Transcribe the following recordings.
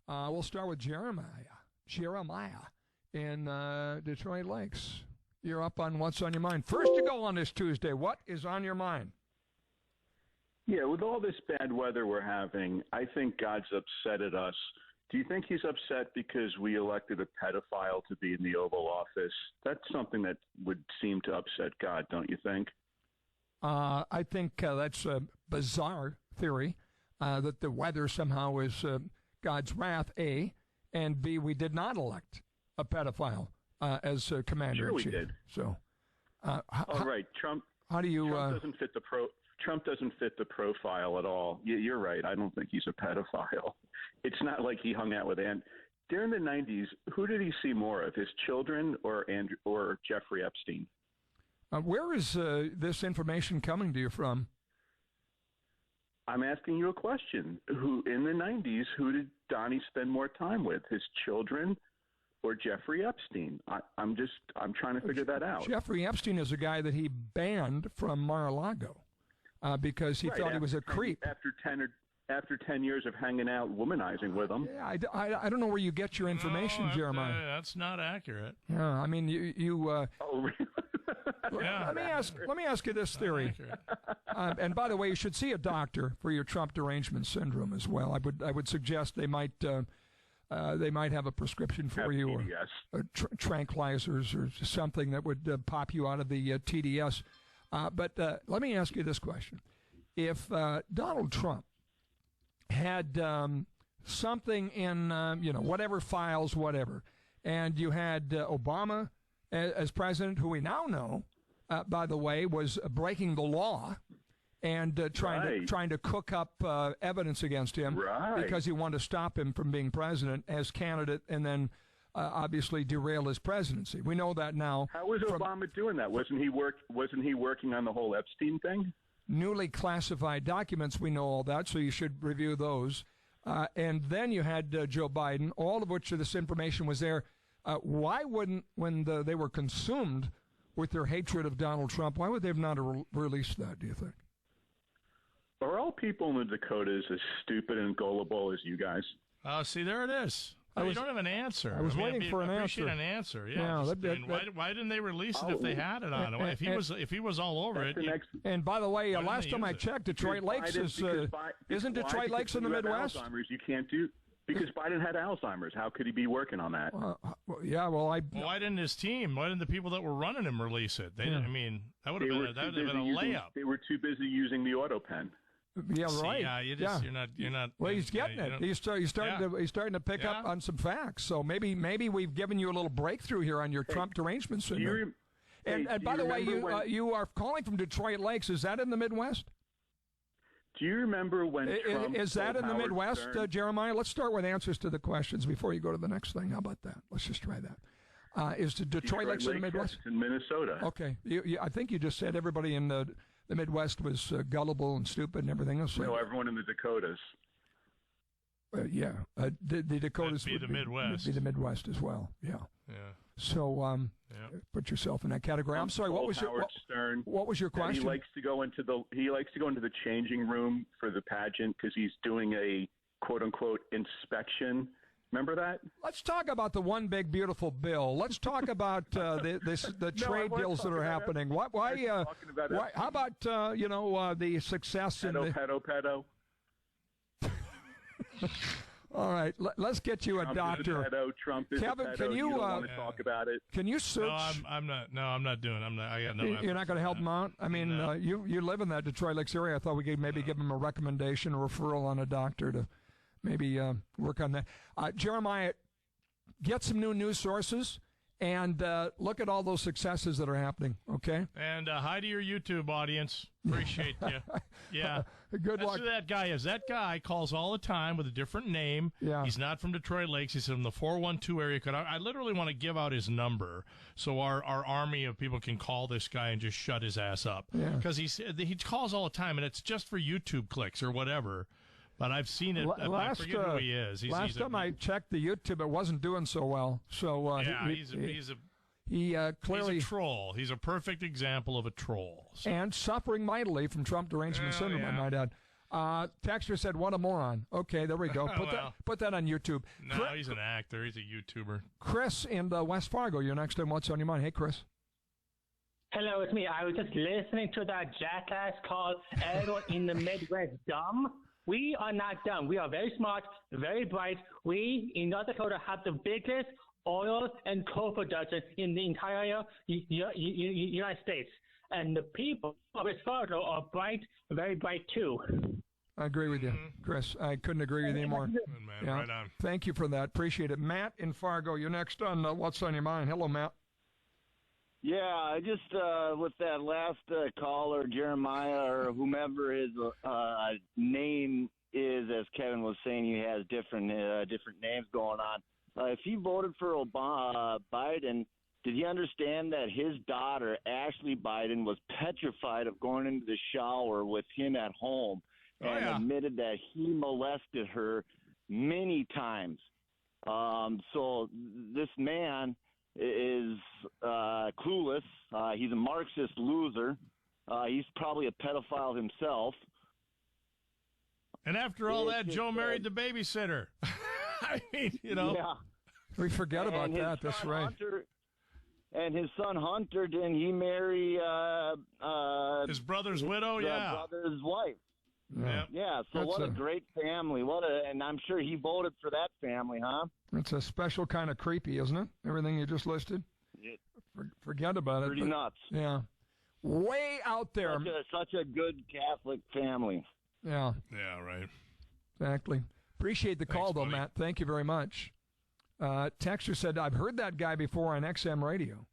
We'll start with Jeremiah. Jeremiah in Detroit Lakes. You're up on what's on your mind. First to go on this Tuesday, what is on your mind? Yeah, with all this bad weather we're having, I think God's upset at us. Do you think he's upset because we elected a pedophile to be in the Oval Office? That's something that would seem to upset God, don't you think? I think that's a bizarre theory, that the weather somehow is God's wrath, A, and B, we did not elect a pedophile as commander-in-chief. Sure we did. So, right, Trump. How do you? Trump doesn't fit the Trump doesn't fit the profile at all. You're right. I don't think he's a pedophile. It's not like he hung out with during the 90s. Who did he see more of, his children or Jeffrey Epstein? Where is this information coming to you from? I'm asking you a question. Who in the 90s? Who did Donnie spend more time with, his children or Jeffrey Epstein? I'm trying to figure that out. Jeffrey Epstein is a guy that he banned from Mar-a-Lago because he thought he was a creep. After 10 years of hanging out, womanizing with him. Yeah, I don't know where you get your information, Jeremiah. That's not accurate. Yeah, I mean you. Oh, really? Yeah. Let me ask you this theory. And by the way, you should see a doctor for your Trump derangement syndrome as well. I would suggest they might have a prescription for you, or tranquilizers, or something that would pop you out of the TDS. But let me ask you this question: if Donald Trump had something in whatever files, whatever, and you had Obama as president, who we now know, by the way, was breaking the law and trying to cook up evidence against him because he wanted to stop him from being president as candidate, and then obviously derail his presidency. We know that now. How was Obama doing that? Wasn't he working on the whole Epstein thing? Newly classified documents, we know all that, so you should review those. And then you had Joe Biden, all of which this information was there. Why wouldn't, when they were consumed with their hatred of Donald Trump, why would they have not released that, do you think? Are all people in the Dakotas as stupid and gullible as you guys? See, there it is. You don't have an answer. I was waiting for an answer. An answer, yeah. Why didn't they release it if they had it on him? If he was all over it. And by the way, last time I checked, Detroit Lakes isn't Detroit Lakes in the Midwest? Alzheimer's, you can't do. Because Biden had Alzheimer's. How could he be working on that? Why didn't his team? Why didn't the people that were running him release it? They didn't. I mean, that would have been a layup. They were too busy using the auto pen. Yeah, right. You're not. Well, he's getting it. He's starting to pick up on some facts. So maybe we've given you a little breakthrough here on your Trump derangement syndrome. And by the way, you are calling from Detroit Lakes. Is that in the Midwest? Do you remember when Trump is that in the Howard Midwest, Stern? Jeremiah? Let's start with answers to the questions before you go to the next thing. How about that? Let's just try that. Is the Detroit Lakes in the Midwest? It's in Minnesota. Okay. I think you just said everybody in the Midwest was gullible and stupid and everything else. No, everyone in the Dakotas. The Dakotas would be the Midwest. Be the Midwest as well. Yeah. Yeah. So put yourself in that category. I'm sorry. What was your question? He likes to go into the changing room for the pageant because he's doing a quote unquote inspection. Remember that? Let's talk about the one big beautiful bill. Let's talk about the trade deals that are happening. How about the success in the pedo? All right, let's get you a doctor. Trump is Kevin, a pedo. Can you want to talk about it? Can you search? No, I'm not. No, I'm not doing. I got no. You're not going to help him out. I mean, you live in that Detroit Lakes area. I thought we could maybe give him a recommendation, a referral on a doctor to maybe work on that. Jeremiah, get some new news sources and look at all those successes that are happening. Okay. And hi to your YouTube audience. Appreciate you. Yeah. Good luck. That's who that guy is. That guy calls all the time with a different name. Yeah. He's not from Detroit Lakes. He's from the 412 area code. I literally want to give out his number so our army of people can call this guy and just shut his ass up. Because he calls all the time, and it's just for YouTube clicks or whatever. But I've seen it. I forget who he is. Last time I checked the YouTube, it wasn't doing so well. So he's clearly a troll. He's a perfect example of a troll. And suffering mightily from Trump derangement syndrome, I might add. Texter said, what a moron. Okay, there we go. Put that on YouTube. No, he's an actor. He's a YouTuber. Chris in West Fargo, you're next on What's on Your Mind. Hey, Chris. Hello, it's me. I was just listening to that jackass called everyone in the Midwest dumb. We are not dumb. We are very smart, very bright. We, in North Dakota, have the biggest oil and coal production in the entire United States. And the people of West Fargo are bright, very bright, too. I agree with you, Chris. I couldn't agree with you anymore. Good man, right on. Thank you for that. Appreciate it. Matt in Fargo, you're next on What's on Your Mind. Hello, Matt. Yeah, I just with that last caller, Jeremiah, or whomever his name is, as Kevin was saying, he has different names going on. If he voted for Biden, did he understand that his daughter, Ashley Biden, was petrified of going into the shower with him at home and admitted that he molested her many times? So this man is clueless. He's a Marxist loser. He's probably a pedophile himself. And after all that, Joe married the babysitter. I mean, Yeah. We forget about that. That's right. Hunter, and his son Hunter, didn't he marry his brother's widow? Brother's wife. Yeah. So what a great family. And I'm sure he voted for that family, huh? It's a special kind of creepy, isn't it? Everything you just listed. Forget about it. Pretty nuts. Yeah. Way out there. Such a good Catholic family. Yeah. Yeah, right. Exactly. Appreciate the call, though, buddy. Matt. Thank you very much. Texter said, I've heard that guy before on XM radio.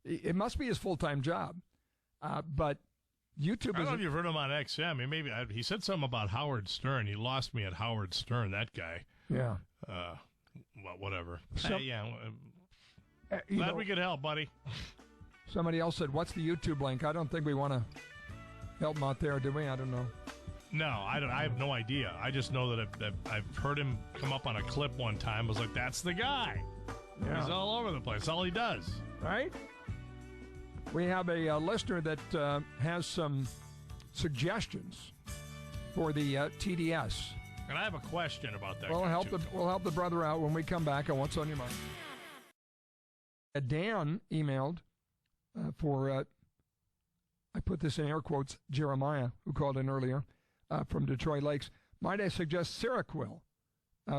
It must be his full-time job. But YouTube I don't know if you've heard him on XM. He said something about Howard Stern. He lost me at Howard Stern, that guy. Yeah. Well, whatever. We could help, buddy. Somebody else said, what's the YouTube link? I don't think we want to help him out there, do we? I don't know. No, I have no idea. I just know that I've heard him come up on a clip one time. I was like, that's the guy. Yeah. He's all over the place. That's all he does. Right? We have a listener that has some suggestions for the TDS. And I have a question about that. We'll help the brother out when we come back on What's on Your Mind. Dan emailed for, I put this in air quotes, Jeremiah, who called in earlier, from Detroit Lakes. Might I suggest Seroquel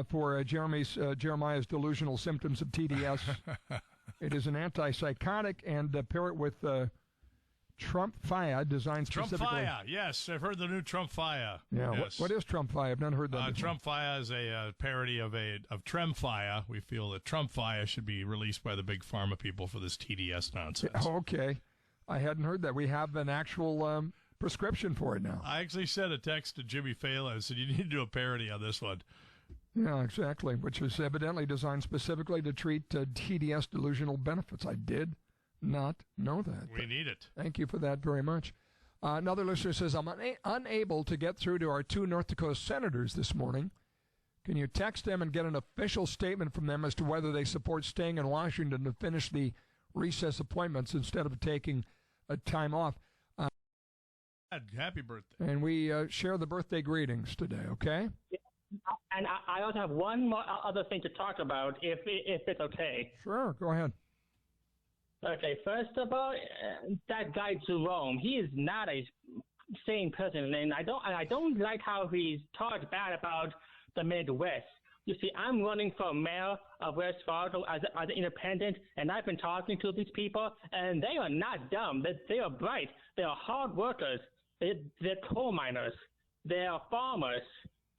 for Jeremiah's delusional symptoms of TDS? It is an antipsychotic, and pair it with Trump-Fia, designed specifically. Trump-Fia, yes. I've heard the new Trump-Fia. Yeah, yes. What is Trump-Fia? I've not heard that. Trump-Fia is a parody of Trem-Fia. We feel that Trump-Fia should be released by the big pharma people for this TDS nonsense. Okay. I hadn't heard that. We have an actual prescription for it now. I actually sent a text to Jimmy Fallon and said, you need to do a parody on this one. Yeah, exactly, which is evidently designed specifically to treat TDS delusional benefits. I did not know that. We need it. Thank you for that very much. Another listener says, I'm unable to get through to our 2 North Dakota senators this morning. Can you text them and get an official statement from them as to whether they support staying in Washington to finish the recess appointments instead of taking a time off? Happy birthday. And we share the birthday greetings today, okay? Yeah. And I also have one more other thing to talk about, if it's okay. Sure, go ahead. Okay, first of all, that guy Jerome, he is not a sane person, and I don't like how he's talked bad about the Midwest. You see, I'm running for mayor of West Fargo as an independent, and I've been talking to these people, and they are not dumb. They are bright. They are hard workers. They're coal miners. They are farmers.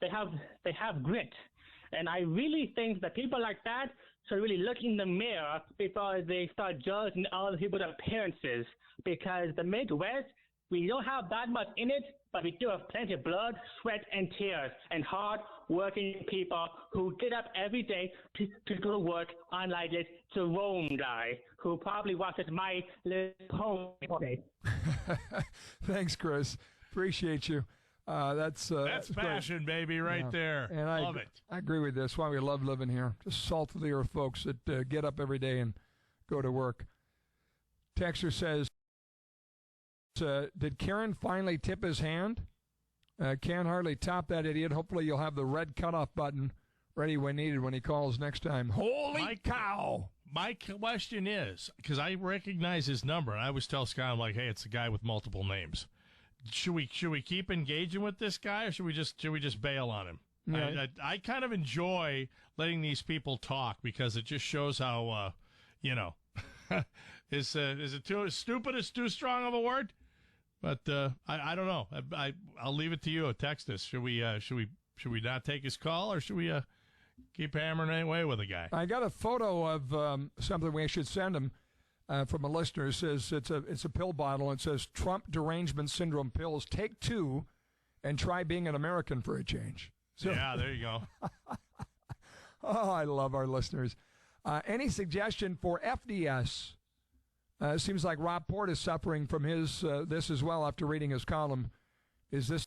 They have grit. And I really think that people like that should really look in the mirror before they start judging other people's appearances. Because the Midwest, we don't have that much in it, but we do have plenty of blood, sweat, and tears, and hard-working people who get up every day to go to work, unlike this Jerome guy, who probably watches My Little Pony. Thanks, Chris. Appreciate you. That's passion, baby, right there. And love it. I agree with this. Why we love living here. Just salt of the earth folks that get up every day and go to work. Texter says, did Karen finally tip his hand? Can't hardly top that idiot. Hopefully you'll have the red cutoff button ready when needed when he calls next time. Holy cow! My question is, because I recognize his number, and I always tell Scott, I'm like, hey, it's a guy with multiple names. Should we keep engaging with this guy, or should we just bail on him? Right. I kind of enjoy letting these people talk because it just shows how is it too stupid? Is too strong of a word? But I don't know. I'll leave it to you. Text us. Should we not take his call, or should we keep hammering away with the guy? I got a photo of something we should send him from a listener. It says it's a pill bottle. It says Trump derangement syndrome pills. Take 2, and try being an American for a change. So, yeah, there you go. Oh, I love our listeners. Any suggestion for FDS? Seems like Rob Port is suffering from this as well after reading his column. Is this